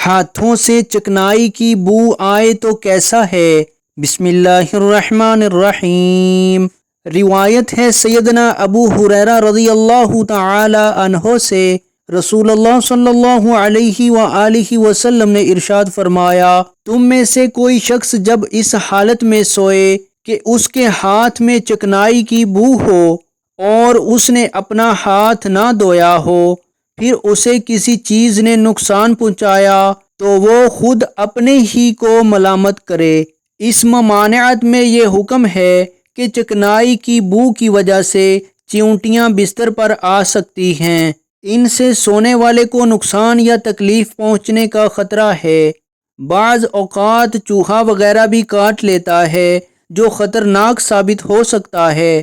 ہاتھوں سے چکنائی کی بو آئے تو کیسا ہے؟ بسم اللہ الرحمن الرحیم۔ روایت ہے سیدنا ابو ہریرہ رضی اللہ تعالی عنہ سے، رسول اللہ صلی اللہ علیہ وآلہ وسلم نے ارشاد فرمایا، تم میں سے کوئی شخص جب اس حالت میں سوئے کہ اس کے ہاتھ میں چکنائی کی بو ہو اور اس نے اپنا ہاتھ نہ دھویا ہو، پھر اسے کسی چیز نے نقصان پہنچایا تو وہ خود اپنے ہی کو ملامت کرے۔ اس ممانعت میں یہ حکم ہے کہ چکنائی کی بو کی وجہ سے چیونٹیاں بستر پر آ سکتی ہیں، ان سے سونے والے کو نقصان یا تکلیف پہنچنے کا خطرہ ہے۔ بعض اوقات چوہا وغیرہ بھی کاٹ لیتا ہے جو خطرناک ثابت ہو سکتا ہے۔